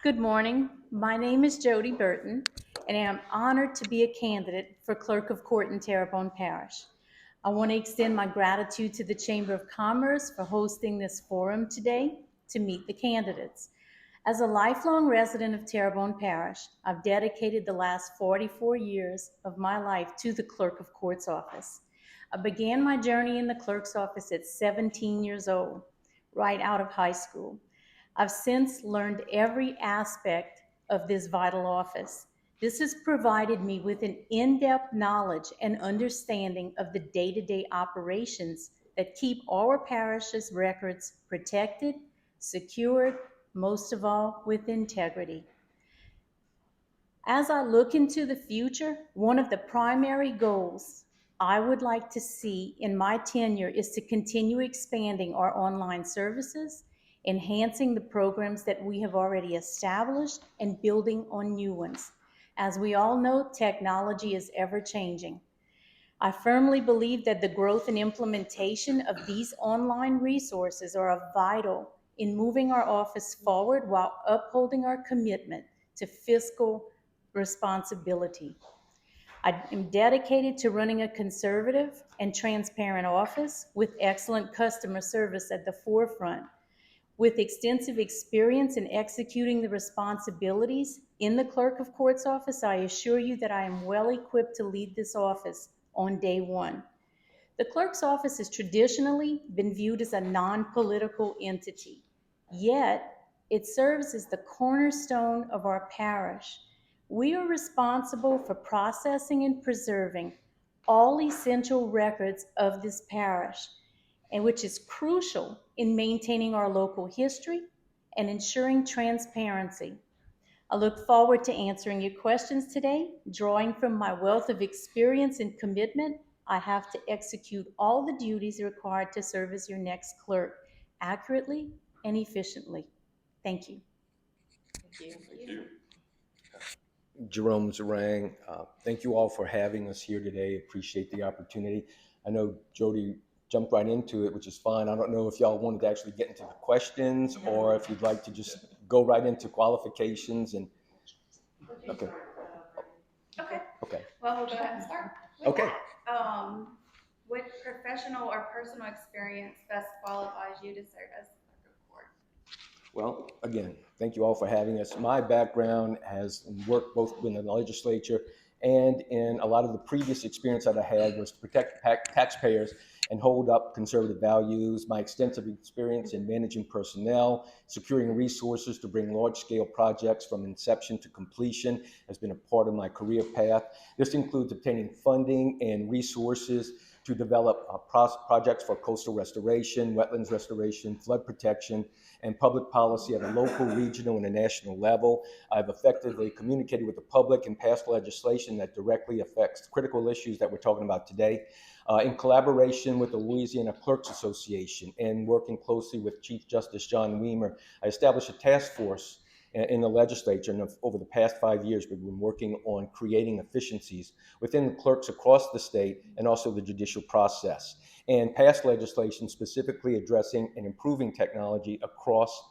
Good morning. My name is Jody Burton, and I am honored to be a candidate for Clerk of Court in Terrebonne Parish. I want to extend my gratitude to the Chamber of Commerce for hosting this forum today to meet the candidates. As a lifelong resident of Terrebonne Parish, I've dedicated the last 44 years of my life to the Clerk of Court's office. I began my journey in the clerk's office at 17 years old, right out of high school. I've since learned every aspect of this vital office. This has provided me with an in-depth knowledge and understanding of the day-to-day operations that keep our parish's records protected, secured, most of all with integrity. As I look into the future, one of the primary goals I would like to see in my tenure is to continue expanding our online services, enhancing the programs that we have already established, and building on new ones. As we all know, technology is ever changing. I firmly believe that the growth and implementation of these online resources are vital in moving our office forward while upholding our commitment to fiscal responsibility. I am dedicated to running a conservative and transparent office with excellent customer service at the forefront. With extensive experience in executing the responsibilities in the Clerk of Court's office, I assure you that I am well equipped to lead this office on day one. The clerk's office has traditionally been viewed as a non-political entity, yet it serves as the cornerstone of our parish. We are responsible for processing and preserving all essential records of this parish, and which is crucial in maintaining our local history and ensuring transparency. I look forward to answering your questions today. Drawing from my wealth of experience and commitment, I have to execute all the duties required to serve as your next clerk accurately and efficiently. Thank you. Thank you. Jerome Zarang, thank you all for having us here today. Appreciate the opportunity. I know Jody jumped right into it, which is fine. I don't know if y'all wanted to actually get into the questions or if you'd like to just go right into qualifications and. Okay. Okay. Okay. Well, we'll go ahead and start. Okay. What professional or personal experience best qualifies you to serve as clerk of court? Well, again, thank you all for having us. My background has worked both in the legislature and in a lot of the previous experience that I had was to protect taxpayers and hold up conservative values. My extensive experience in managing personnel, securing resources to bring large-scale projects from inception to completion has been a part of my career path. This includes obtaining funding and resources to develop projects for coastal restoration, wetlands restoration, flood protection, and public policy at a local, regional, and a national level. I've effectively communicated with the public and passed legislation that directly affects critical issues that we're talking about today. In collaboration with the Louisiana Clerks Association and working closely with Chief Justice John Weimer, I established a task force in the legislature, and over the past 5 years, we've been working on creating efficiencies within the clerks across the state and also the judicial process, and passed legislation specifically addressing and improving technology across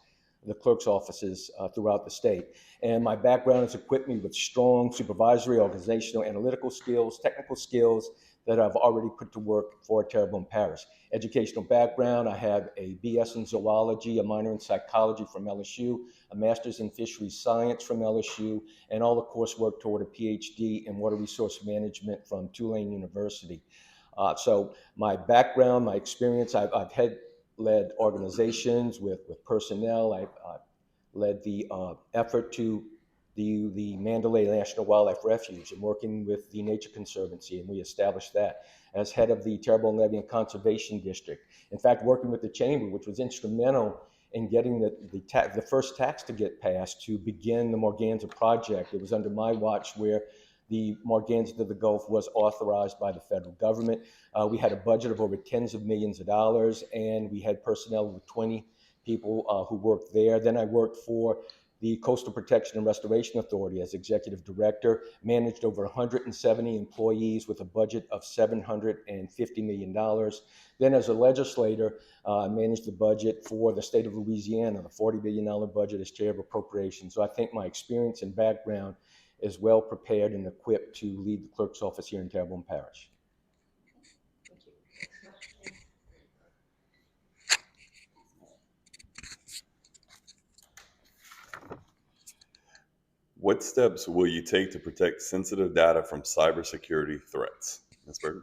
the clerk's offices throughout the state. And my background has equipped me with strong supervisory, organizational, analytical skills, technical skills that I've already put to work for Terrebonne Parish. Educational background, I have a BS in zoology, a minor in psychology from LSU, a master's in fisheries science from LSU, and all the coursework toward a PhD in water resource management from Tulane University. So my background, my experience, I've led organizations with personnel. I've led the effort to the Mandalay National Wildlife Refuge and working with the Nature Conservancy, and we established that as head of the Terrebonne Levee and Conservation District. In fact, working with the Chamber, which was instrumental in getting the first tax to get passed to begin the Morganza project. It was under my watch where the Morganza to the Gulf was authorized by the federal government. We had a budget of over tens of millions of dollars, and we had personnel with 20 people who worked there. Then I worked for the Coastal Protection and Restoration Authority as executive director, managed over 170 employees with a budget of $750 million. Then as a legislator, I managed the budget for the state of Louisiana, the $40 billion budget as chair of appropriations. So I think my experience and background is well prepared and equipped to lead the clerk's office here in Terrebonne Parish. What steps will you take to protect sensitive data from cybersecurity threats? Ms. Burton?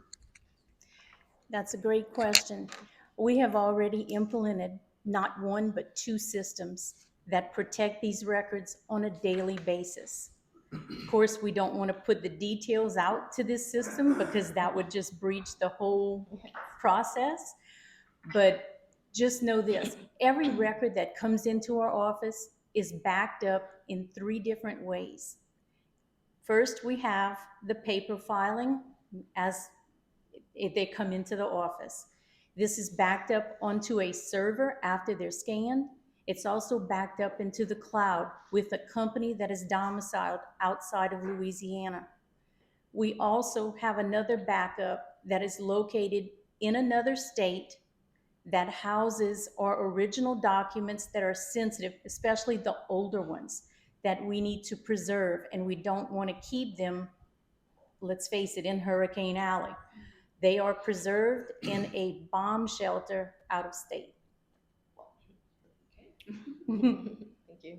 That's a great question. We have already implemented not one, but two systems that protect these records on a daily basis. Of course, we don't want to put the details out to this system because that would just breach the whole process. But just know this, every record that comes into our office is backed up in three different ways. First, we have the paper filing as if they come into the office. This is backed up onto a server after they're scanned. It's also backed up into the cloud with a company that is domiciled outside of Louisiana. We also have another backup that is located in another state that houses our original documents that are sensitive, especially the older ones that we need to preserve, and we don't want to keep them, let's face it, in Hurricane Alley. They are preserved in a bomb shelter out of state. Thank you.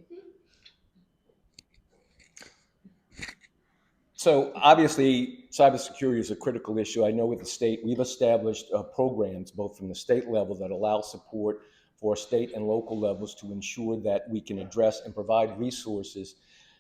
So obviously, cybersecurity is a critical issue. I know with the state, we've established programs both from the state level that allow support for state and local levels to ensure that we can address and provide resources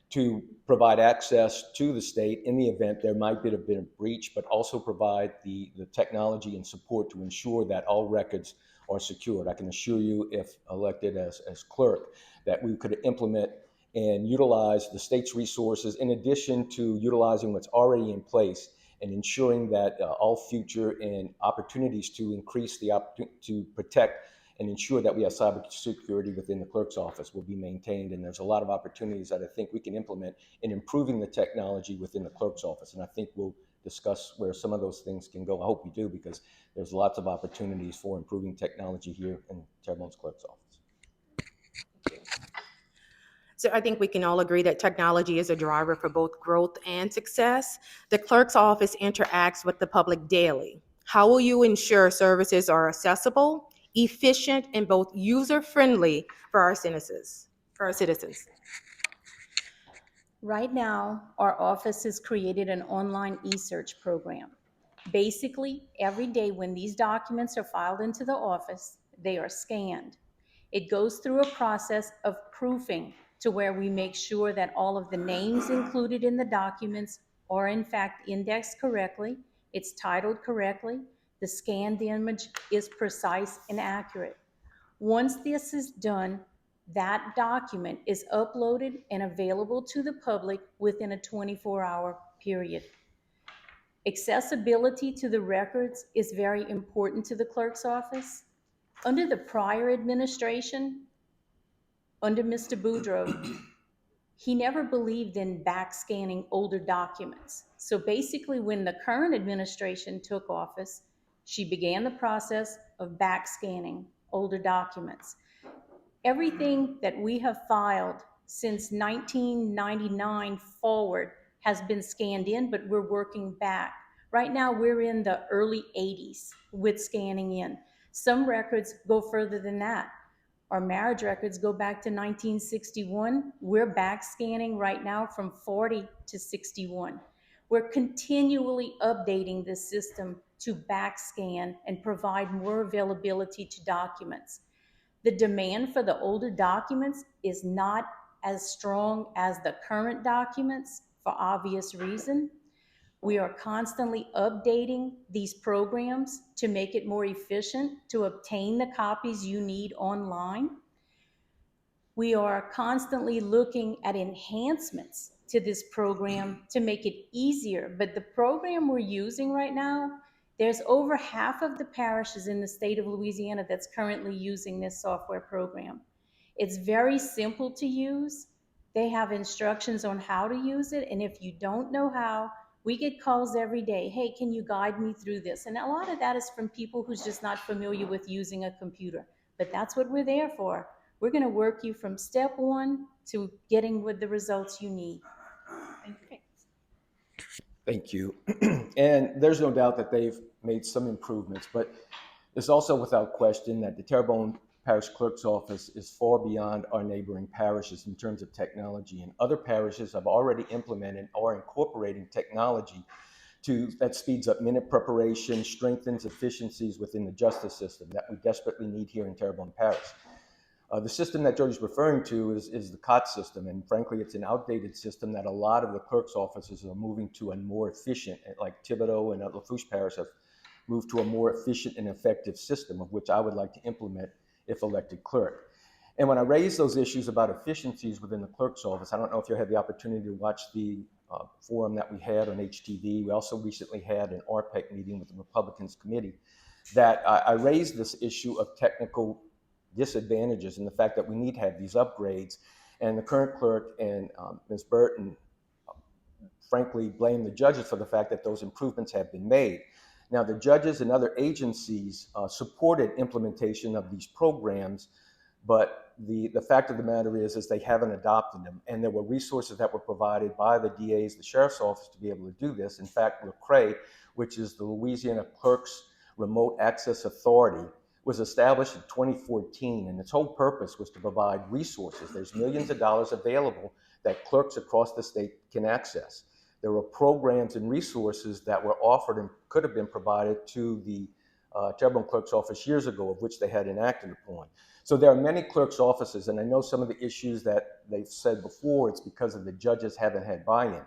to provide access to the state in the event there might have been a breach, but also provide the technology and support to ensure that all records are secured. I can assure you, if elected as clerk, that we could implement and utilize the state's resources in addition to utilizing what's already in place and ensuring that all future and opportunities to increase to protect and ensure that we have cybersecurity within the clerk's office will be maintained. And there's a lot of opportunities that I think we can implement in improving the technology within the clerk's office. And I think we'll discuss where some of those things can go. I hope we do, because there's lots of opportunities for improving technology here in Terrebonne's clerk's office. So I think we can all agree that technology is a driver for both growth and success. The clerk's office interacts with the public daily. How will you ensure services are accessible, efficient, and both user-friendly for our citizens? Right now, our office has created an online e-search program. Basically, every day when these documents are filed into the office, they are scanned. It goes through a process of proofing to where we make sure that all of the names included in the documents are in fact indexed correctly, it's titled correctly, the scanned image is precise and accurate. Once this is done, that document is uploaded and available to the public within a 24-hour period. Accessibility to the records is very important to the clerk's office. Under the prior administration, under Mr. Boudreaux, he never believed in back scanning older documents. So basically, when the current administration took office, she began the process of back scanning older documents. Everything that we have filed since 1999 forward has been scanned in, but we're working back. Right now, we're in the early 80s with scanning in. Some records go further than that. Our marriage records go back to 1961. We're back scanning right now from 40 to 61. We're continually updating the system to back scan and provide more availability to documents. The demand for the older documents is not as strong as the current documents for obvious reason. We are constantly updating these programs to make it more efficient to obtain the copies you need online. We are constantly looking at enhancements to this program to make it easier. But the program we're using right now, there's over half of the parishes in the state of Louisiana that's currently using this software program. It's very simple to use. They have instructions on how to use it. And if you don't know how, we get calls every day. Hey, can you guide me through this? And a lot of that is from people who's just not familiar with using a computer. But that's what we're there for. We're going to work you from step one to getting with the results you need. Thank you. Thank you. And there's no doubt that they've made some improvements, but it's also without question that the Terrebonne Parish Clerk's Office is far beyond our neighboring parishes in terms of technology. And other parishes have already implemented or incorporating technology that speeds up minute preparation, strengthens efficiencies within the justice system that we desperately need here in Terrebonne Parish. The system that Jody's referring to is the COT system, and frankly, it's an outdated system that a lot of the clerk's offices are moving to a more efficient, like Thibodeau and Lafourche Parish have moved to a more efficient and effective system, of which I would like to implement if elected clerk. And when I raise those issues about efficiencies within the clerk's office, I don't know if you had the opportunity to watch the forum that we had on HTV. We also recently had an RPEC meeting with the Republicans Committee that I raised this issue of technical disadvantages and the fact that we need to have these upgrades. And the current clerk and Ms. Burton, frankly, blame the judges for the fact that those improvements have been made. Now, the judges and other agencies supported implementation of these programs, but the fact of the matter is they haven't adopted them. And there were resources that were provided by the DAs, the Sheriff's Office, to be able to do this. In fact, LCRA, which is the Louisiana Clerks Remote Access Authority, was established in 2014, and its whole purpose was to provide resources. There's millions of dollars available that clerks across the state can access. There were programs and resources that were offered and could have been provided to the Terrebonne Clerk's Office years ago, of which they had enacted upon. So there are many clerk's offices, and I know some of the issues that they've said before, it's because of the judges haven't had buy-in.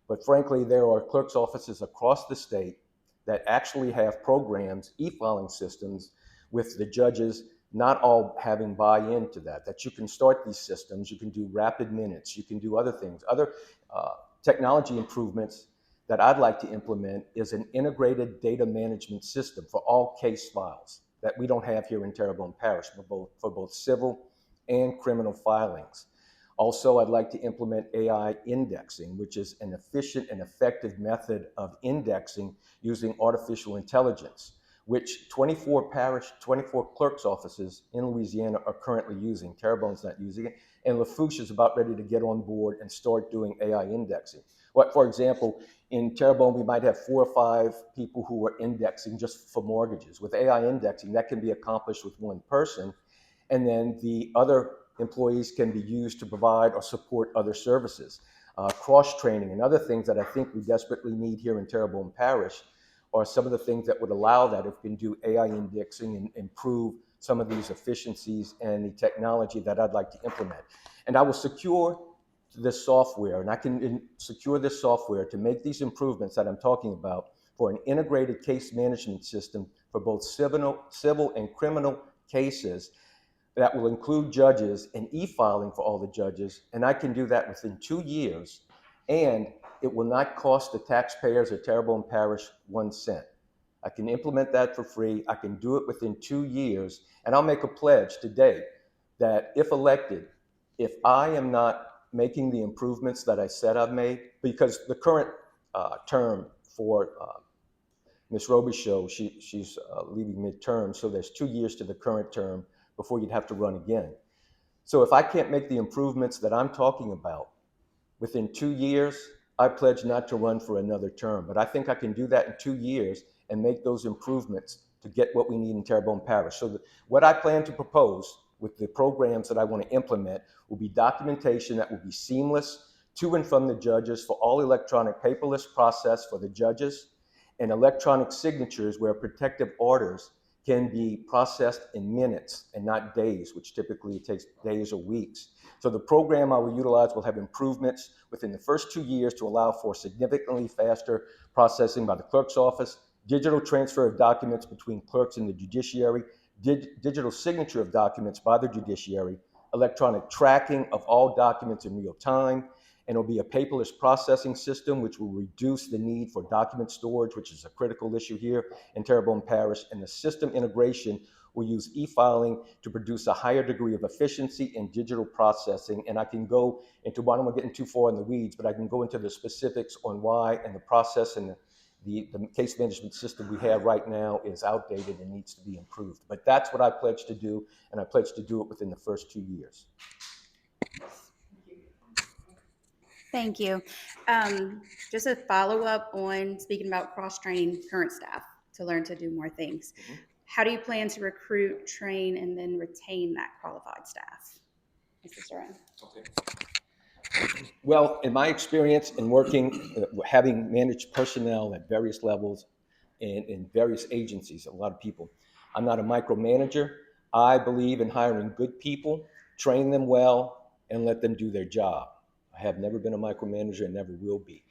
But frankly, there are clerk's offices across the state that actually have programs, e-filing systems, with the judges not all having buy-in to that you can start these systems, you can do rapid minutes, you can do other things. Other technology improvements that I'd like to implement is an integrated data management system for all case files that we don't have here in Terrebonne Parish for both civil and criminal filings. Also, I'd like to implement AI indexing, which is an efficient and effective method of indexing using artificial intelligence, which 24 clerk's offices in Louisiana are currently using. Terrebonne's not using it. And Lafourche is about ready to get on board and start doing AI indexing. For example, in Terrebonne, we might have 4 or 5 people who are indexing just for mortgages. With AI indexing, that can be accomplished with one person. And then the other employees can be used to provide or support other services. Cross-training and other things that I think we desperately need here in Terrebonne Parish are some of the things that would allow that if we can do AI indexing and improve some of these efficiencies and the technology that I'd like to implement. And I will secure this software, and I can secure this software to make these improvements that I'm talking about for an integrated case management system for both civil and criminal cases that will include judges and e-filing for all the judges. And I can do that within 2 years, and it will not cost the taxpayers of Terrebonne Parish 1 cent. I can implement that for free. I can do it within 2 years. And I'll make a pledge today that if elected, if I am not making the improvements that I said I've made, because the current term for Ms. Robichaud, she's leaving midterm, so there's 2 years to the current term before you'd have to run again. So if I can't make the improvements that I'm talking about within 2 years, I pledge not to run for another term. But I think I can do that in 2 years and make those improvements to get what we need in Terrebonne Parish. So what I plan to propose with the programs that I want to implement will be documentation that will be seamless to and from the judges for all electronic paperless process for the judges, and electronic signatures where protective orders can be processed in minutes and not days, which typically it takes days or weeks. So the program I will utilize will have improvements within the first 2 years to allow for significantly faster processing by the clerk's office, digital transfer of documents between clerks and the judiciary, digital signature of documents by the judiciary, electronic tracking of all documents in real time, and it'll be a paperless processing system, which will reduce the need for document storage, which is a critical issue here in Terrebonne Parish. And the system integration will use e-filing to produce a higher degree of efficiency in digital processing. And I can go into, I don't want to get too far in the weeds, but I can go into the specifics on why and the process and the case management system we have right now is outdated and needs to be improved. But that's what I pledge to do, and I pledge to do it within the first 2 years. Thank you. Just a follow-up on speaking about cross-training current staff to learn to do more things. How do you plan to recruit, train, and then retain that qualified staff? Mr. Stern. Well, in my experience in working, having managed personnel at various levels in various agencies, a lot of people, I'm not a micromanager. I believe in hiring good people, train them well, and let them do their job. I have never been a micromanager and never will be.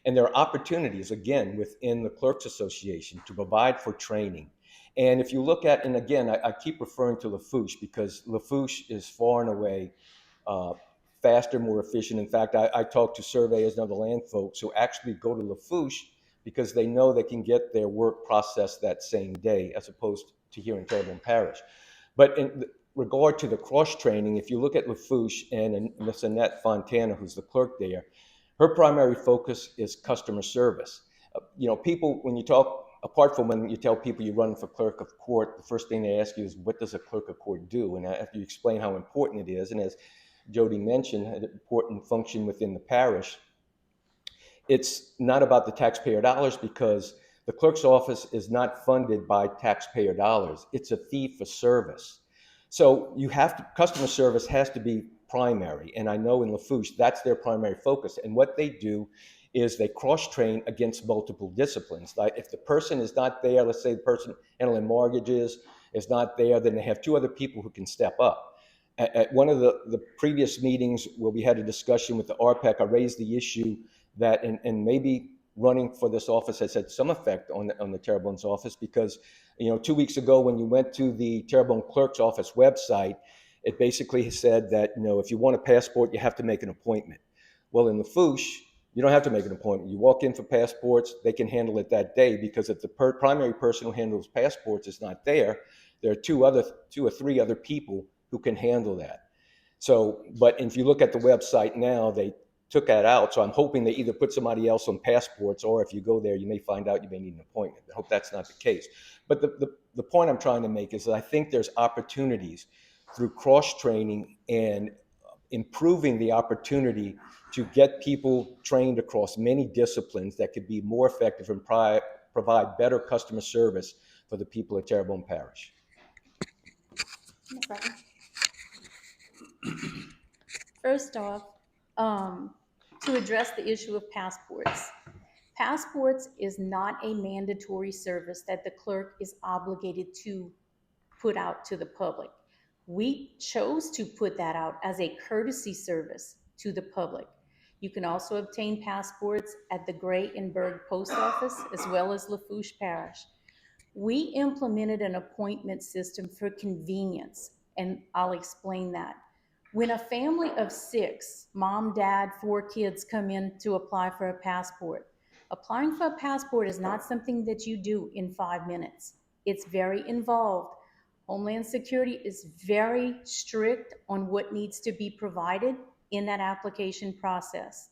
And there are opportunities, again, within the Clerks Association to provide for training. And if you look at, and again, I keep referring to Lafouche because Lafouche is far and away faster, more efficient. In fact, I talk to surveyors and other land folks who actually go to Lafouche because they know they can get their work processed that same day, as opposed to here in Terrebonne Parish. But in regard to the cross-training, if you look at Lafouche and Ms. Annette Fontana, who's the clerk there, her primary focus is customer service. People, when you talk, apart from when you tell people you run for clerk of court, the first thing they ask you is, what does a clerk of court do? And after you explain how important it is, and as Jody mentioned, an important function within the parish, it's not about the taxpayer dollars because the clerk's office is not funded by taxpayer dollars. It's a fee for service. So customer service has to be primary. And I know in Lafouche, that's their primary focus. And what they do is they cross-train against multiple disciplines. Like if the person is not there, let's say the person handling mortgages is not there, then they have two other people who can step up. At one of the previous meetings where we had a discussion with the RPAC, I raised the issue that, and maybe running for this office has had some effect on the Terrebonne's office, because 2 weeks ago when you went to the Terrebonne Clerk's office website, it basically said that if you want a passport, you have to make an appointment. Well, in Lafouche, you don't have to make an appointment. You walk in for passports, they can handle it that day, because if the primary person who handles passports is not there, there are two or three other people who can handle that. So, but if you look at the website now, they took that out. So I'm hoping they either put somebody else on passports, or if you go there, you may find out you may need an appointment. I hope that's not the case. But the point I'm trying to make is that I think there's opportunities through cross-training and improving the opportunity to get people trained across many disciplines that could be more effective and provide better customer service for the people at Terrebonne Parish. First off, to address the issue of passports. Passports is not a mandatory service that the clerk is obligated to put out to the public. We chose to put that out as a courtesy service to the public. You can also obtain passports at the Gray and Berg Post Office as well as Lafouche Parish. We implemented an appointment system for convenience, and I'll explain that. When a family of 6, mom, dad, 4 kids, come in to apply for a passport, applying for a passport is not something that you do in 5 minutes. It's very involved. Homeland Security is very strict on what needs to be provided in that application process.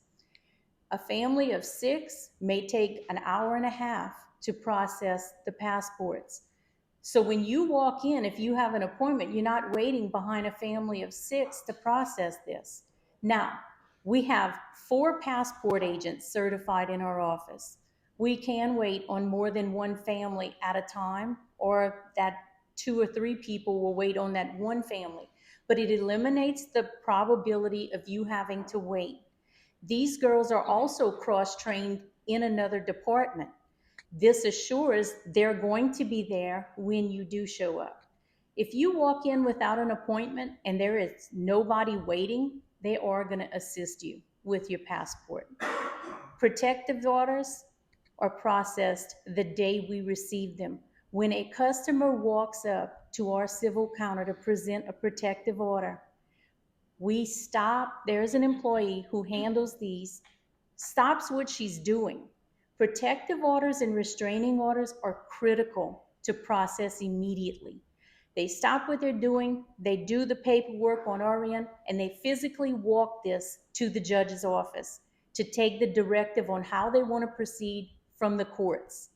A family of 6 may take an hour and a half to process the passports. So when you walk in, if you have an appointment, you're not waiting behind a family of 6 to process this. Now, we have 4 passport agents certified in our office. We can wait on more than one family at a time, or that 2 or 3 people will wait on that one family. But it eliminates the probability of you having to wait. These girls are also cross-trained in another department. This assures they're going to be there when you do show up. If you walk in without an appointment and there is nobody waiting, they are going to assist you with your passport. Protective orders are processed the day we receive them. When a customer walks up to our civil counter to present a protective order, we stop. There's an employee who handles these, stops what she's doing. Protective orders and restraining orders are critical to process immediately. They stop what they're doing, they do the paperwork on our end, and they physically walk this to the judge's office to take the directive on how they want to proceed from the courts.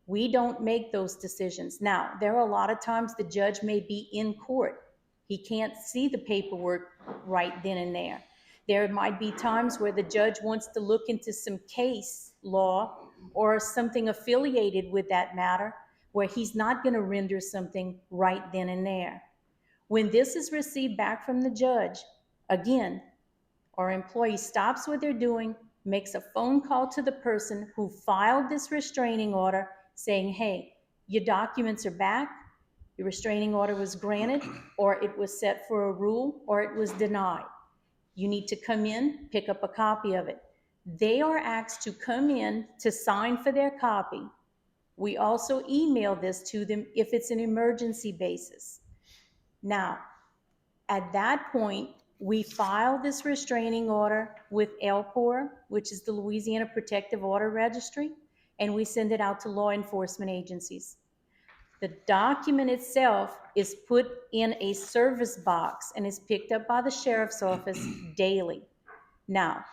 We don't make those decisions. Now, there are a lot of times the judge may be in court. He can't see the paperwork right then and there. There might be times where the judge wants to look into some case law or something affiliated with that matter where he's not going to render something right then and there. When this is received back from the judge, again, our employee stops what they're doing, makes a phone call to the person who filed this restraining order saying, hey, your documents are back, your restraining order was granted, or it was set for a rule, or it was denied. You need to come in, pick up a copy of it. They are asked to come in to sign for their copy. We also email this to them if it's an emergency basis. Now, at that point, we file this restraining order with LPOR, which is the Louisiana Protective Order Registry, and we send it out to law enforcement agencies. The document itself is put in a service box and is picked up by the sheriff's office daily. Now,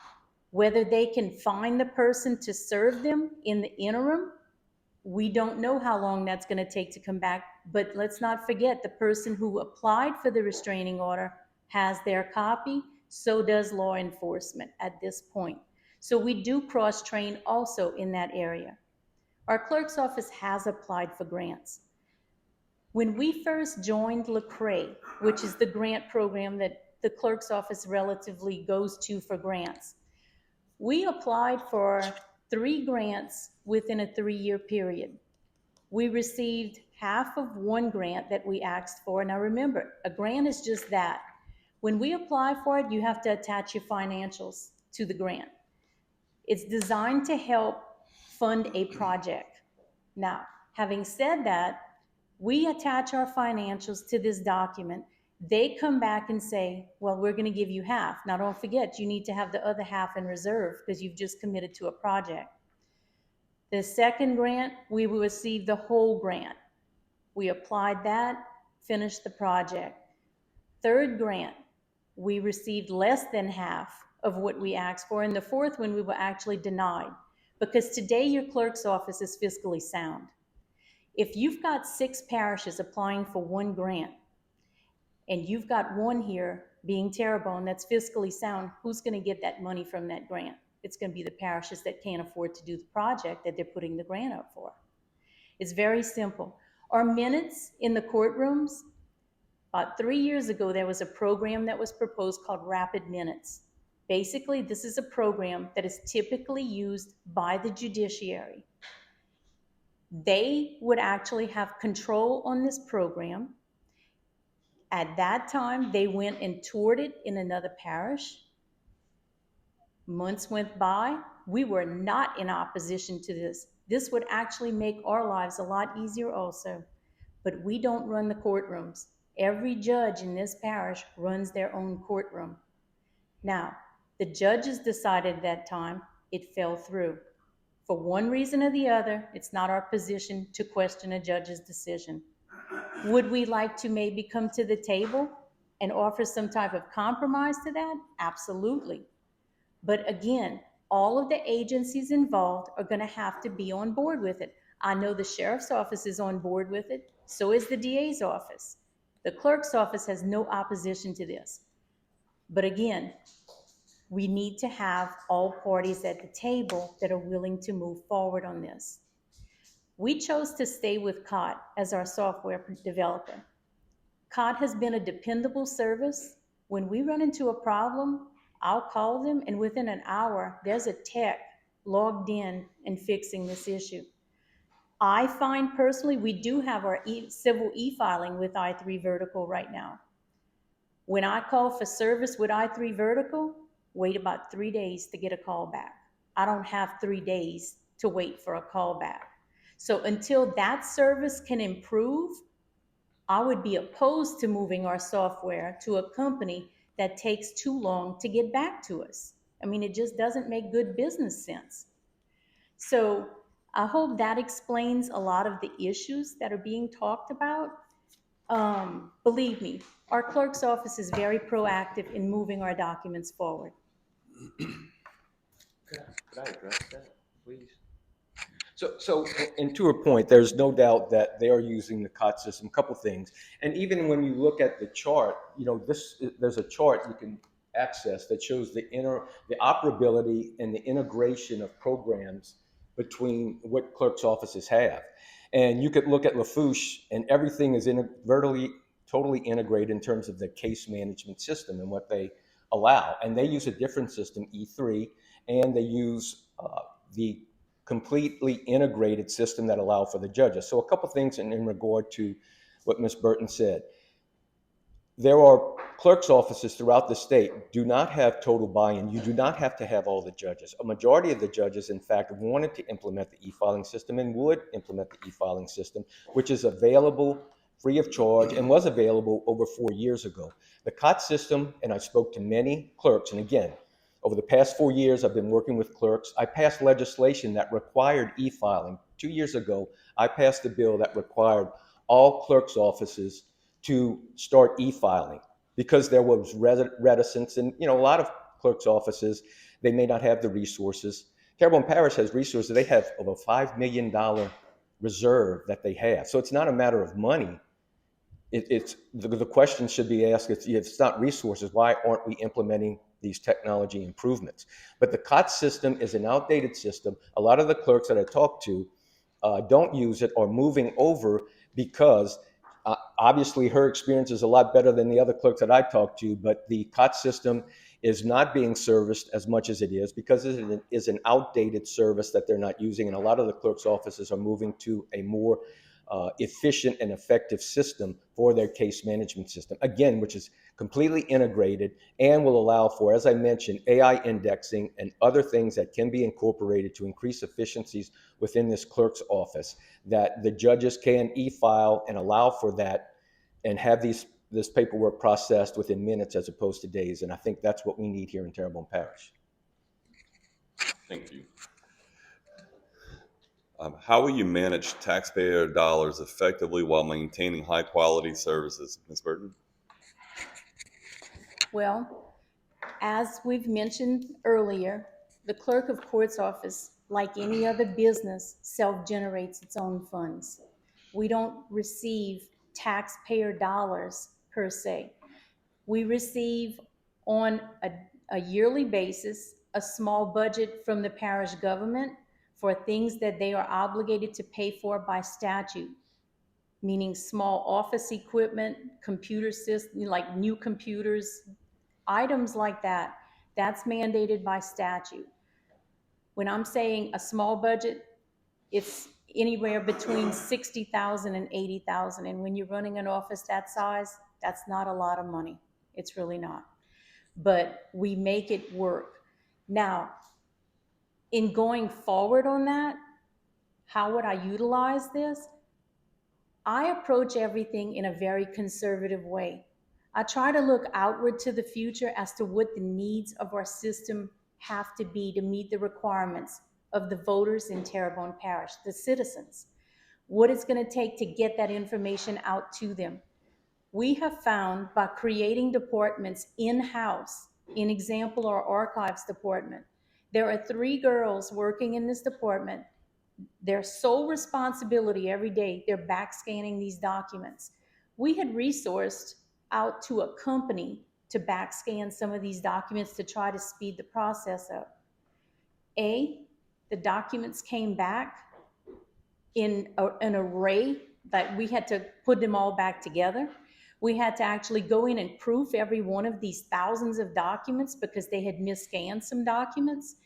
whether they can find the person to serve them in the interim, we don't know how long that's going to take to come back, but let's not forget the person who applied for the restraining order has their copy, so does law enforcement at this point. So we do cross-train also in that area. Our clerk's office has applied for grants. When we first joined LeCrae, which is the grant program that the clerk's office relatively goes to for grants, we applied for 3 grants within a 3-year period. We received half of one grant that we asked for. Now remember, a grant is just that. When we apply for it, you have to attach your financials to the grant. It's designed to help fund a project. Now, having said that, we attach our financials to this document. They come back and say, well, we're going to give you half. Now, don't forget, you need to have the other half in reserve because you've just committed to a project. The second grant, we will receive the whole grant. We applied that, finished the project. Third grant, we received less than half of what we asked for. And the fourth one, we were actually denied because today your clerk's office is fiscally sound. If you've got 6 parishes applying for one grant and you've got one here being Terrebonne that's fiscally sound, who's going to get that money from that grant? It's going to be the parishes that can't afford to do the project that they're putting the grant up for. It's very simple. Our minutes in the courtrooms, about 3 years ago, there was a program that was proposed called Rapid Minutes. Basically, this is a program that is typically used by the judiciary. They would actually have control on this program. At that time, they went and toured it in another parish. Months went by. We were not in opposition to this. This would actually make our lives a lot easier also. But we don't run the courtrooms. Every judge in this parish runs their own courtroom. Now, the judges decided at that time it fell through. For one reason or the other, it's not our position to question a judge's decision. Would we like to maybe come to the table and offer some type of compromise to that? Absolutely. But again, all of the agencies involved are going to have to be on board with it. I know the sheriff's office is on board with it. So is the DA's office. The clerk's office has no opposition to this. But again, we need to have all parties at the table that are willing to move forward on this. We chose to stay with COT as our software developer. COT has been a dependable service. When we run into a problem, I'll call them, and within an hour, there's a tech logged in and fixing this issue. I find personally, we do have our civil e-filing with i3 Vertical right now. When I call for service with i3 Vertical, wait about 3 days to get a call back. I don't have 3 days to wait for a call back. So until that service can improve, I would be opposed to moving our software to a company that takes too long to get back to us. I mean, it just doesn't make good business sense. So I hope that explains a lot of the issues that are being talked about. Believe me, our clerk's office is very proactive in moving our documents forward. Could I address that, please? And to a point, there's no doubt that they are using the COT system. A couple things, and even when you look at the chart, there's a chart you can access that shows the operability and the integration of programs between what clerk's offices have. And you could look at Lafourche, and everything is totally integrated in terms of the case management system and what they allow. And they use a different system, E3, and they use the completely integrated system that allow for the judges. So a couple things in regard to what Ms. Burton said. There are clerk's offices throughout the state do not have total buy-in. You do not have to have all the judges. A majority of the judges, in fact, wanted to implement the e-filing system and would implement the e-filing system, which is available free of charge and was available over 4 years ago. The COT system, and I spoke to many clerks, and again, over the past 4 years, I've been working with clerks. I passed legislation that required e-filing. 2 years ago, I passed a bill that required all clerks' offices to start e-filing because there was reticence. And, a lot of clerks' offices, they may not have the resources. Terrebonne Parish has resources. They have over $5 million reserve that they have. So it's not a matter of money. It's the question should be asked, if it's not resources, why aren't we implementing these technology improvements? But the COT system is an outdated system. A lot of the clerks that I talk to don't use it or moving over because obviously her experience is a lot better than the other clerks that I talk to, but the COT system is not being serviced as much as it is because it is an outdated service that they're not using. And a lot of the clerks' offices are moving to a more efficient and effective system for their case management system, again, which is completely integrated and will allow for, as I mentioned, AI indexing and other things that can be incorporated to increase efficiencies within this clerk's office, that the judges can e-file and allow for that and have this paperwork processed within minutes as opposed to days. And I think that's what we need here in Terrebonne Parish. Thank you. How will you manage taxpayer dollars effectively while maintaining high quality services, Ms. Burton? Well, as we've mentioned earlier, the Clerk of Court's office, like any other business, self-generates its own funds. We don't receive taxpayer dollars per se. We receive on a yearly basis a small budget from the parish government for things that they are obligated to pay for by statute, meaning small office equipment, computer systems, like new computers, items like that. That's mandated by statute. When I'm saying a small budget, it's anywhere between 60,000 and 80,000. And when you're running an office that size, that's not a lot of money. It's really not. But we make it work. Now, in going forward on that, how would I utilize this? I approach everything in a very conservative way. I try to look outward to the future as to what the needs of our system have to be to meet the requirements of the voters in Terrebonne Parish, the citizens. What it's going to take to get that information out to them. We have found by creating departments in-house, in example, our archives department, there are 3 girls working in this department. Their sole responsibility every day, they're back scanning these documents. We had resourced out to a company to back scan some of these documents to try to speed the process up. The documents came back in an array that we had to put them all back together. We had to actually go in and proof every one of these thousands of documents because they had misscanned some documents.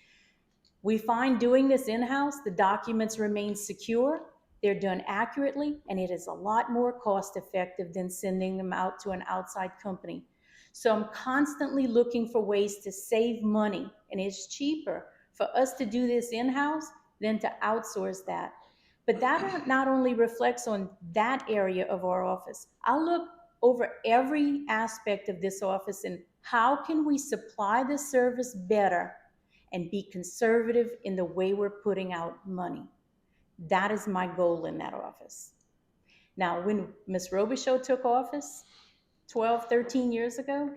We find doing this in-house, the documents remain secure, they're done accurately, and it is a lot more cost-effective than sending them out to an outside company. So I'm constantly looking for ways to save money, and it's cheaper for us to do this in-house than to outsource that. But that not only reflects on that area of our office. I look over every aspect of this office and how can we supply this service better and be conservative in the way we're putting out money. That is my goal in that office. Now, when Ms. Robichaud took office 12, 13 years ago,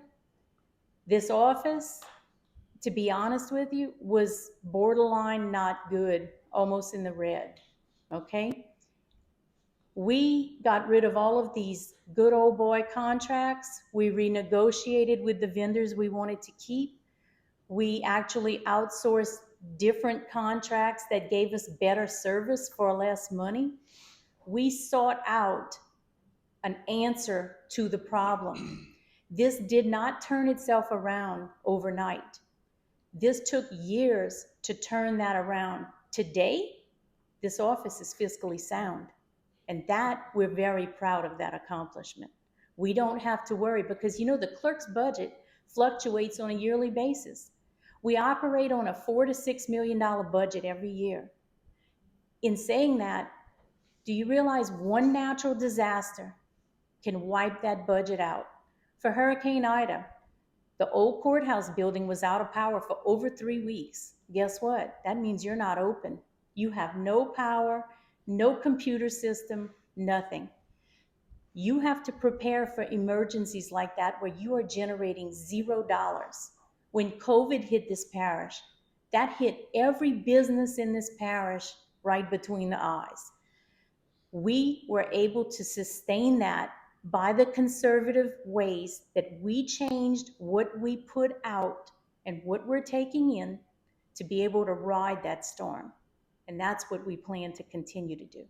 this office, to be honest with you, was borderline not good, almost in the red, okay? We got rid of all of these good old boy contracts. We renegotiated with the vendors we wanted to keep. We actually outsourced different contracts that gave us better service for less money. We sought out an answer to the problem. This did not turn itself around overnight. This took years to turn that around. Today, this office is fiscally sound. And that, we're very proud of that accomplishment. We don't have to worry because, you know, the clerk's budget fluctuates on a yearly basis. We operate on a $4 to $6 million budget every year. In saying that, do you realize one natural disaster can wipe that budget out? For Hurricane Ida, the old courthouse building was out of power for over 3 weeks. Guess what? That means you're not open. You have no power, no computer system, nothing. You have to prepare for emergencies like that where you are generating $0. When COVID hit this parish, that hit every business in this parish right between the eyes. We were able to sustain that by the conservative ways that we changed what we put out and what we're taking in to be able to ride that storm. And that's what we plan to continue to do.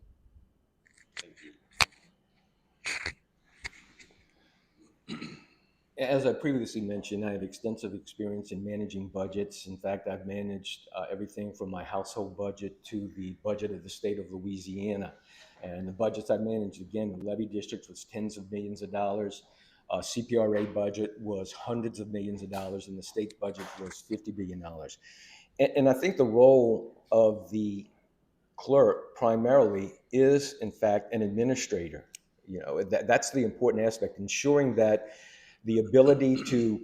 As I previously mentioned, I have extensive experience in managing budgets. In fact, I've managed everything from my household budget to the budget of the state of Louisiana. And the budgets I managed, again, the levy districts was tens of millions of dollars. CPRA budget was hundreds of millions of dollars, and the state budget was $50 billion. And I think the role of the clerk primarily is, in fact, an administrator. You know, that's the important aspect, ensuring that the ability to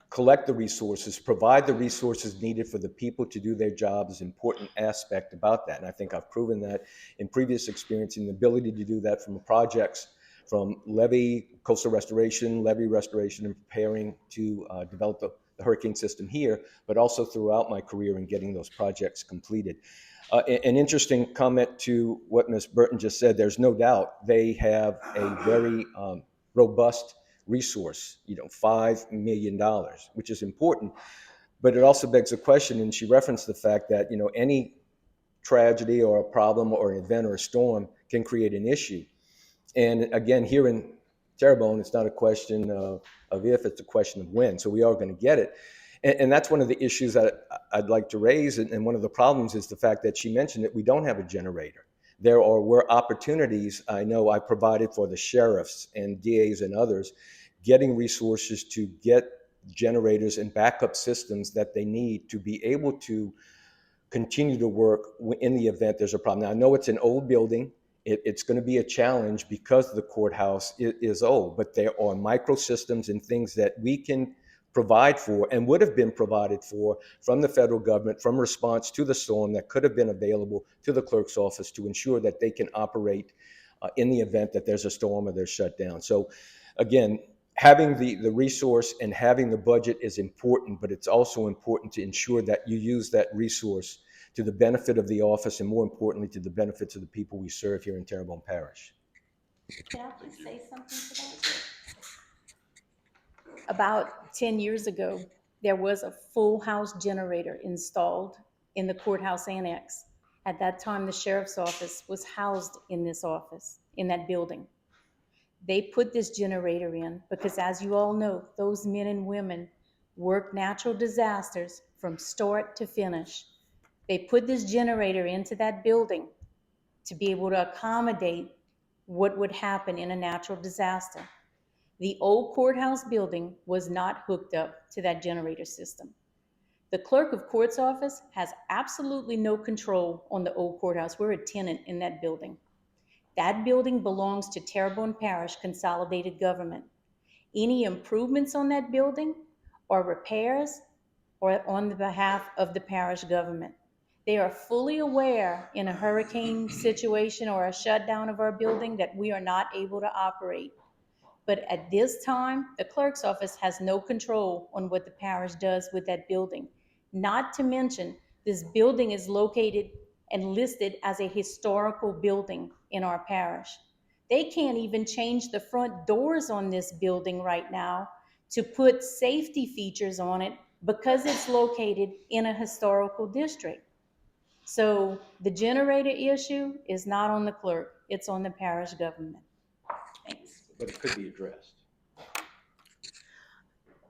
collect the resources, provide the resources needed for the people to do their job is an important aspect about that. And I think I've proven that in previous experience, in the ability to do that from projects, from coastal restoration, levee restoration, and preparing to develop the hurricane system here, but also throughout my career in getting those projects completed. An interesting comment to what Ms. Burton just said, there's no doubt they have a very robust resource, $5 million, which is important. But it also begs a question, and she referenced the fact that, any tragedy or a problem or an event or a storm can create an issue. And again, here in Terrebonne, it's not a question of if, it's a question of when. So we are going to get it. And that's one of the issues that I'd like to raise. And one of the problems is the fact that she mentioned that we don't have a generator. There were opportunities, I know I provided for the sheriffs and DAs and others, getting resources to get generators and backup systems that they need to be able to continue to work in the event there's a problem. Now, I know it's an old building. It's going to be a challenge because the courthouse is old, but there are microsystems and things that we can provide for and would have been provided for from the federal government, from response to the storm, that could have been available to the clerk's office to ensure that they can operate in the event that there's a storm or they're shut down. So again, having the resource and having the budget is important, but it's also important to ensure that you use that resource to the benefit of the office and, more importantly, to the benefits of the people we serve here in Terrebonne Parish. Can I please say something to that? About 10 years ago, there was a full house generator installed in the courthouse annex. At that time, the sheriff's office was housed in this office, in that building. They put this generator in because, as you all know, those men and women work natural disasters from start to finish. They put this generator into that building to be able to accommodate what would happen in a natural disaster. The old courthouse building was not hooked up to that generator system. The Clerk of Court's office has absolutely no control on the old courthouse. We're a tenant in that building. That building belongs to Terrebonne Parish Consolidated Government. Any improvements on that building or repairs are on the behalf of the parish government. They are fully aware in a hurricane situation or a shutdown of our building that we are not able to operate. But at this time, the clerk's office has no control on what the parish does with that building. Not to mention, this building is located and listed as a historical building in our parish. They can't even change the front doors on this building right now to put safety features on it because it's located in a historical district. So the generator issue is not on the clerk, it's on the parish government. Thanks. But it could be addressed.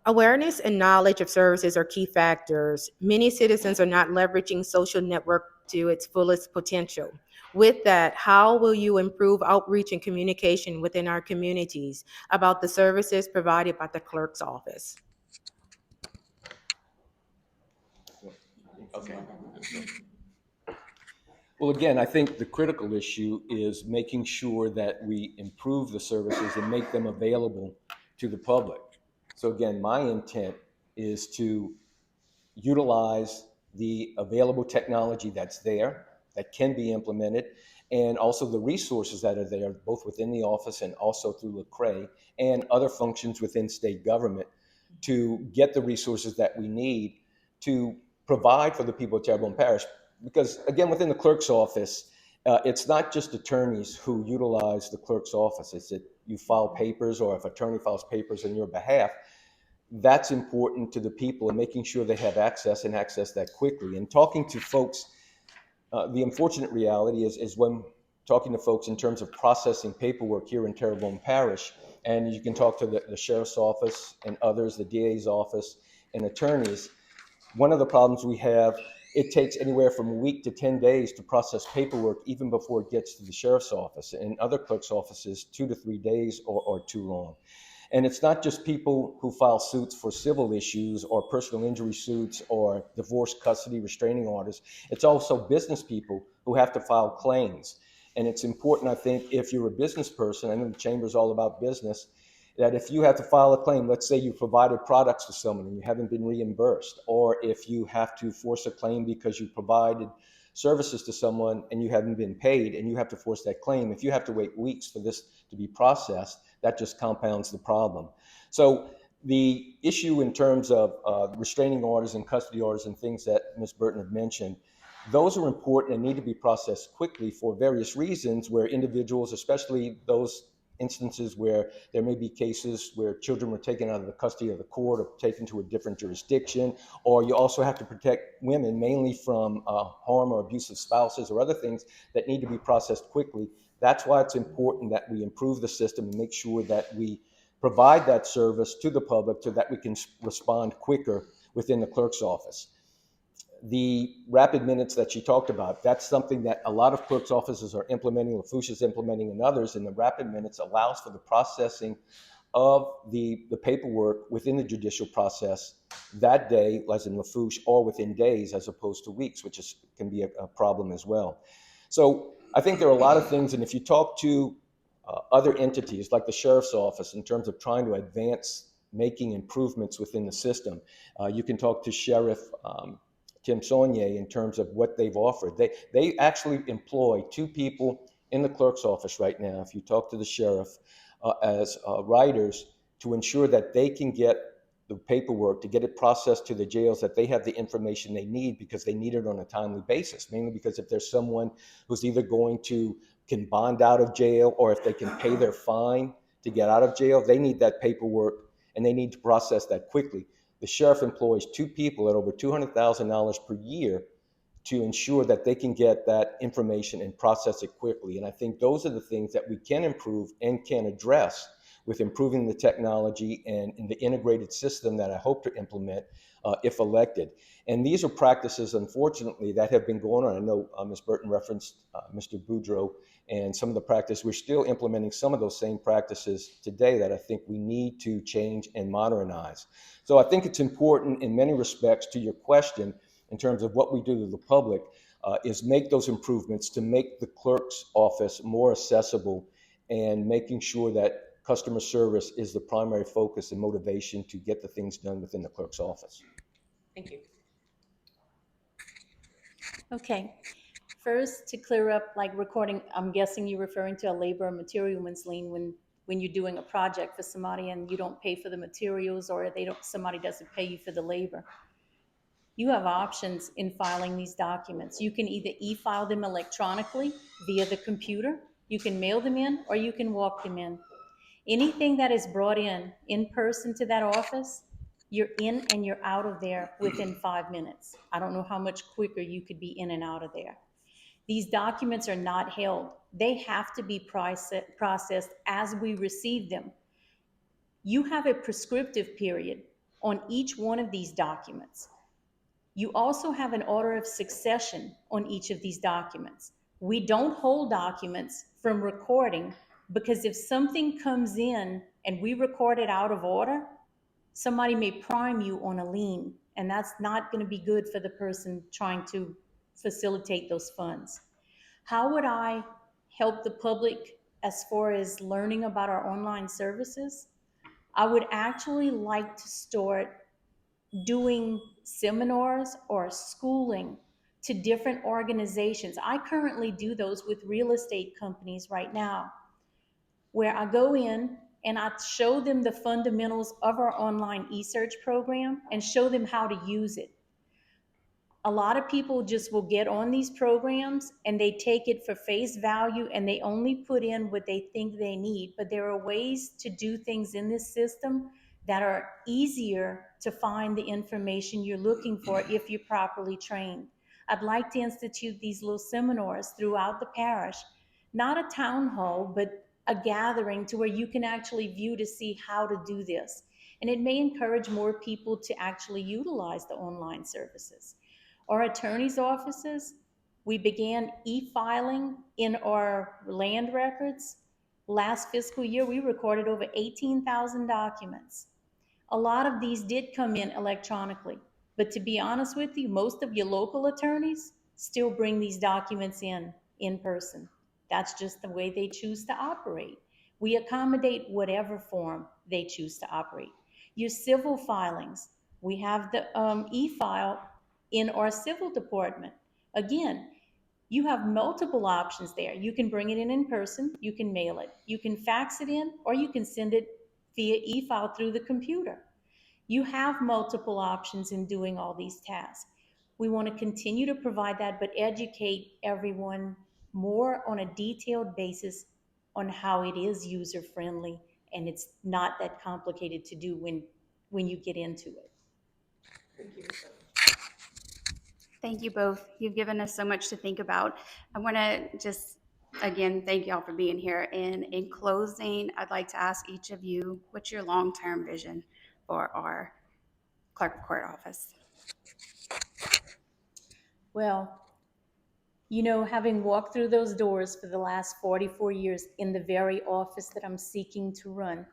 Awareness and knowledge of services are key factors. Many citizens are not leveraging social network to its fullest potential. With that, how will you improve outreach and communication within our communities about the services provided by the clerk's office? Okay. Well, again, I think the critical issue is making sure that we improve the services and make them available to the public. So again, my intent is to utilize the available technology that's there, that can be implemented, and also the resources that are there, both within the office and also through Lecrae and other functions within state government, to get the resources that we need to provide for the people of Terrebonne Parish. Because again, within the clerk's office, it's not just attorneys who utilize the clerk's office. It's that you file papers, or if attorney files papers on your behalf, that's important to the people and making sure they have access and access that quickly. And talking to folks, the unfortunate reality is when talking to folks in terms of processing paperwork here in Terrebonne Parish, and you can talk to the sheriff's office and others, the DA's office and attorneys, one of the problems we have, it takes anywhere from a week to 10 days to process paperwork even before it gets to the sheriff's office. And other clerk's offices, 2 to 3 days or too long. And it's not just people who file suits for civil issues or personal injury suits or divorce, custody, restraining orders. It's also business people who have to file claims. And it's important, I think, if you're a business person, I know the chamber is all about business, that if you have to file a claim, let's say you provided products to someone and you haven't been reimbursed, or if you have to force a claim because you provided services to someone and you haven't been paid and you have to force that claim, if you have to wait weeks for this to be processed, that just compounds the problem. So the issue in terms of restraining orders and custody orders and things that Ms. Burton had mentioned, those are important and need to be processed quickly for various reasons, where individuals, especially those instances where there may be cases where children were taken out of the custody of the court or taken to a different jurisdiction, or you also have to protect women mainly from harm or abusive spouses or other things that need to be processed quickly. That's why it's important that we improve the system and make sure that we provide that service to the public so that we can respond quicker within the clerk's office. The rapid minutes that she talked about, that's something that a lot of clerk's offices are implementing, Lafourche is implementing, and others, and the rapid minutes allows for the processing of the paperwork within the judicial process that day, as in Lafourche, or within days as opposed to weeks, which can be a problem as well. So I think there are a lot of things, and if you talk to other entities like the sheriff's office in terms of trying to advance making improvements within the system, you can talk to Sheriff Tim Saunier in terms of what they've offered. They actually employ 2 people in the clerk's office right now, if you talk to the sheriff, as writers to ensure that they can get the paperwork, to get it processed to the jails, that they have the information they need because they need it on a timely basis, mainly because if there's someone who's either can bond out of jail, or if they can pay their fine to get out of jail, they need that paperwork and they need to process that quickly. The sheriff employs 2 people at over $200,000 per year to ensure that they can get that information and process it quickly. And I think those are the things that we can improve and can address with improving the technology and in the integrated system that I hope to implement if elected. And these are practices, unfortunately, that have been going on. I know Ms. Burton referenced Mr. Boudreau and some of the practice. We're still implementing some of those same practices today that I think we need to change and modernize. So I think it's important in many respects to your question in terms of what we do to the public is make those improvements to make the clerk's office more accessible and making sure that customer service is the primary focus and motivation to get the things done within the clerk's office. Thank you. Okay. First, to clear up, like recording, I'm guessing you're referring to a labor and materials lien when you're doing a project for somebody and you don't pay for the materials, or somebody doesn't pay you for the labor. You have options in filing these documents. You can either e-file them electronically via the computer, you can mail them in, or you can walk them in. Anything that is brought in person to that office, you're in and you're out of there within 5 minutes. I don't know how much quicker you could be in and out of there. These documents are not held. They have to be processed as we receive them. You have a prescriptive period on each one of these documents. You also have an order of succession on each of these documents. We don't hold documents from recording, because if something comes in and we record it out of order, somebody may prime you on a lien, and that's not going to be good for the person trying to facilitate those funds. How would I help the public as far as learning about our online services? I would actually like to start doing seminars or schooling to different organizations. I currently do those with real estate companies right now, where I go in and I show them the fundamentals of our online e-search program and show them how to use it. A lot of people just will get on these programs and they take it for face value and they only put in what they think they need. But there are ways to do things in this system that are easier to find the information you're looking for if you're properly trained. I'd like to institute these little seminars throughout the parish, not a town hall, but a gathering to where you can actually view to see how to do this. And it may encourage more people to actually utilize the online services. Our attorney's offices, we began e-filing in our land records. Last fiscal year, we recorded over 18,000 documents. A lot of these did come in electronically, but to be honest with you, most of your local attorneys still bring these documents in person. That's just the way they choose to operate. We accommodate whatever form they choose to operate. Your civil filings, we have the e-file in our civil department. Again, you have multiple options there. You can bring it in person, you can mail it, you can fax it in, or you can send it via e-file through the computer. You have multiple options in doing all these tasks. We want to continue to provide that, but educate everyone more on a detailed basis on how it is user friendly and it's not that complicated to do when you get into it. Thank you both. You've given us so much to think about. I want to just, again, thank y'all for being here. And in closing, I'd like to ask each of you, what's your long-term vision for our Clerk of Court office? Well, having walked through those doors for the last 44 years in the very office that I'm seeking to run,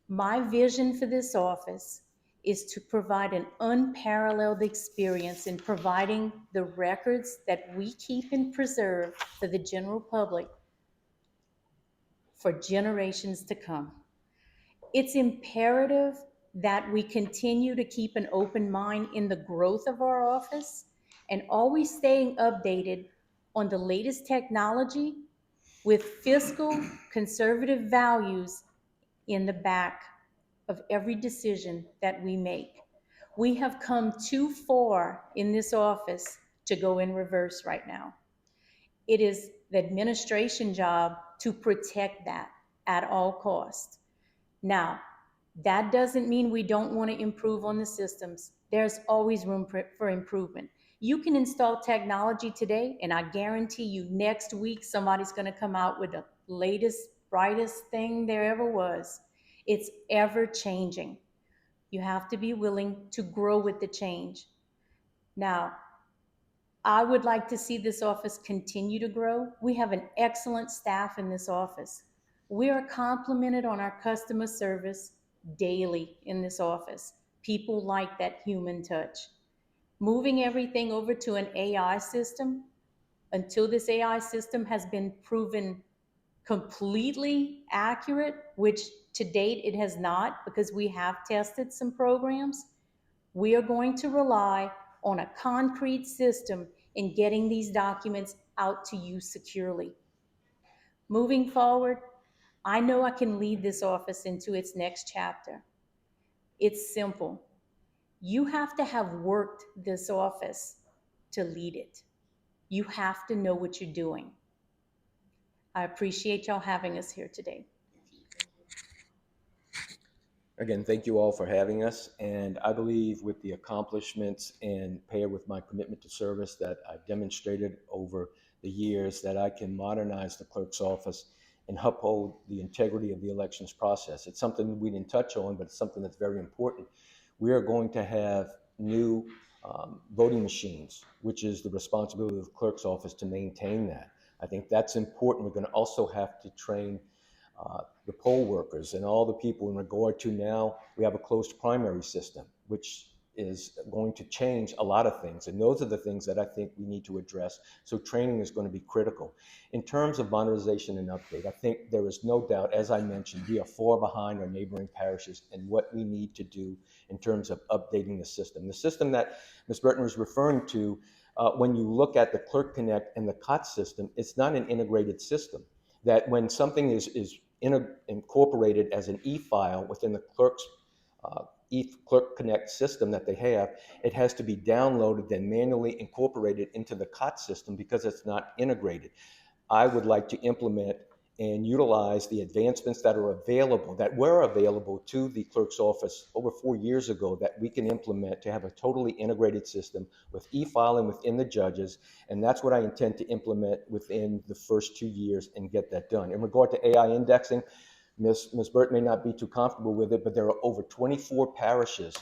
my vision for this office is to provide an unparalleled experience in providing the records that we keep and preserve for the general public for generations to come. It's imperative that we continue to keep an open mind in the growth of our office and always staying updated on the latest technology with fiscal conservative values in the back of every decision that we make. We have come too far in this office to go in reverse right now. It is the administration job to protect that at all costs. Now, that doesn't mean we don't want to improve on the systems. There's always room for improvement. You can install technology today, and I guarantee you next week somebody's going to come out with the latest, brightest thing there ever was. It's ever changing. You have to be willing to grow with the change. Now, I would like to see this office continue to grow. We have an excellent staff in this office. We are complimented on our customer service daily in this office. People like that human touch. Moving everything over to an AI system, until this AI system has been proven completely accurate, which to date it has not, because we have tested some programs, we are going to rely on a concrete system in getting these documents out to you securely. Moving forward, I know I can lead this office into its next chapter. It's simple. You have to have worked this office to lead it. You have to know what you're doing. I appreciate y'all having us here today. Again, thank you all for having us. And I believe with the accomplishments and paired with my commitment to service that I've demonstrated over the years, that I can modernize the clerk's office and uphold the integrity of the elections process. It's something we didn't touch on, but it's something that's very important. We are going to have new voting machines, which is the responsibility of the clerk's office to maintain that. I think that's important. We're going to also have to train the poll workers and all the people in regard to, now we have a closed primary system, which is going to change a lot of things. And those are the things that I think we need to address. So training is going to be critical. In terms of modernization and update, I think there is no doubt, as I mentioned, we are far behind our neighboring parishes in what we need to do in terms of updating the system. The system that Ms. Burton was referring to, when you look at the Clerk Connect and the COT system, it's not an integrated system. That when something is incorporated as an e-file within the clerk's Clerk Connect system that they have, it has to be downloaded, then manually incorporated into the COT system because it's not integrated. I would like to implement and utilize the advancements that are available, that were available to the clerk's office over 4 years ago, that we can implement to have a totally integrated system with e-filing within the judges. And that's what I intend to implement within the first 2 years and get that done. In regard to AI indexing, Ms. Burt may not be too comfortable with it, but there are over 24 parishes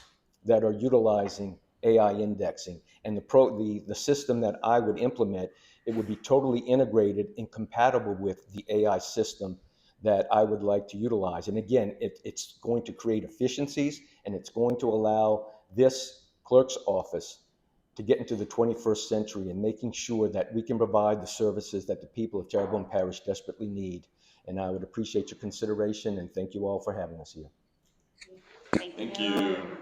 that are utilizing AI indexing. And the system that I would implement, it would be totally integrated and compatible with the AI system that I would like to utilize. And again, it's going to create efficiencies, and it's going to allow this clerk's office to get into the 21st century and making sure that we can provide the services that the people of Terrebonne Parish desperately need. And I would appreciate your consideration, and thank you all for having us here. Thank you. Thank you.